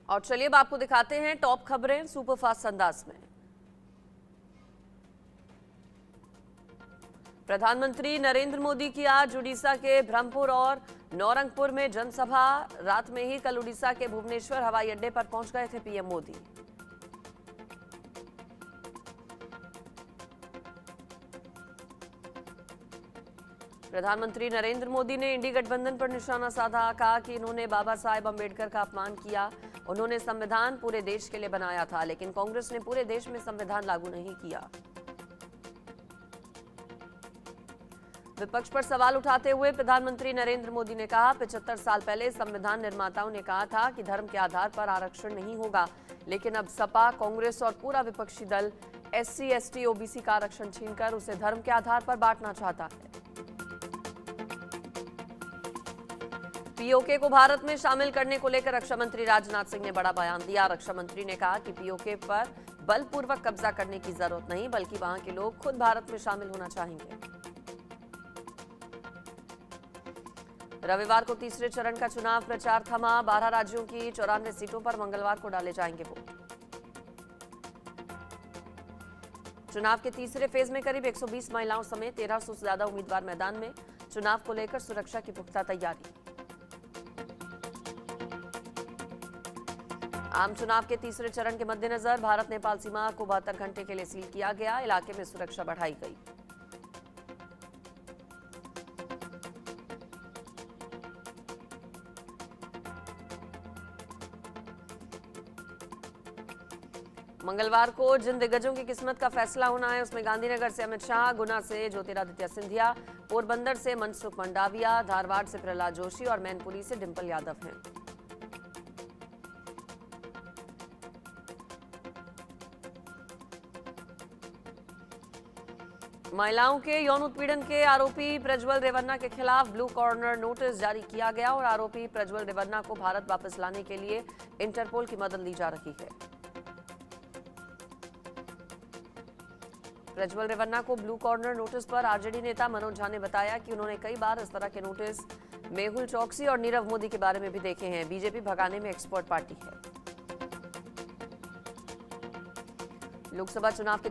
और चलिए अब आपको दिखाते हैं टॉप खबरें सुपरफास्ट अंदाज में। प्रधानमंत्री नरेंद्र मोदी की आज उड़ीसा के ब्रह्मपुर और नौरंगपुर में जनसभा। रात में ही कल उड़ीसा के भुवनेश्वर हवाई अड्डे पर पहुंच गए थे पीएम मोदी। प्रधानमंत्री नरेंद्र मोदी ने इंडी गठबंधन पर निशाना साधा। कहा कि इन्होंने बाबा साहेब अंबेडकर का अपमान किया। उन्होंने संविधान पूरे देश के लिए बनाया था, लेकिन कांग्रेस ने पूरे देश में संविधान लागू नहीं किया। विपक्ष पर सवाल उठाते हुए प्रधानमंत्री नरेंद्र मोदी ने कहा, 75 साल पहले संविधान निर्माताओं ने कहा था कि धर्म के आधार पर आरक्षण नहीं होगा, लेकिन अब सपा, कांग्रेस और पूरा विपक्षी दल SC, ST, OBC का आरक्षण छीनकर उसे धर्म के आधार पर बांटना चाहता है। POK को भारत में शामिल करने को लेकर रक्षा मंत्री राजनाथ सिंह ने बड़ा बयान दिया। रक्षा मंत्री ने कहा कि POK पर बलपूर्वक कब्जा करने की जरूरत नहीं, बल्कि वहां के लोग खुद भारत में शामिल होना चाहेंगे। रविवार को तीसरे चरण का चुनाव प्रचार थमा। 12 राज्यों की 94 सीटों पर मंगलवार को डाले जाएंगे वोट। चुनाव के तीसरे फेज में करीब 120 महिलाओं समेत 1300 से ज्यादा उम्मीदवार मैदान में। चुनाव को लेकर सुरक्षा की पुख्ता तैयारी। आम चुनाव के तीसरे चरण के मद्देनजर भारत नेपाल सीमा को 72 घंटे के लिए सील किया गया। इलाके में सुरक्षा बढ़ाई गई। मंगलवार को जिन दिग्गजों की किस्मत का फैसला होना है, उसमें गांधीनगर से अमित शाह, गुना से ज्योतिरादित्य सिंधिया, पोरबंदर से मनसुख मंडाविया, धारवाड़ से प्रहलाद जोशी और मैनपुरी से डिंपल यादव हैं। महिलाओं के यौन उत्पीड़न के आरोपी प्रज्वल रेवन्ना के खिलाफ ब्लू कॉर्नर नोटिस जारी किया गया और आरोपी प्रज्वल रेवन्ना को भारत वापस लाने के लिए इंटरपोल की मदद ली जा रही है। प्रज्वल रेवन्ना को ब्लू कॉर्नर नोटिस पर आरजेडी नेता मनोज झा ने बताया कि उन्होंने कई बार इस तरह के नोटिस मेहुल चौकसी और नीरव मोदी के बारे में भी देखे हैं। बीजेपी भगाने में एक्सपर्ट पार्टी है। लोकसभा चुनाव के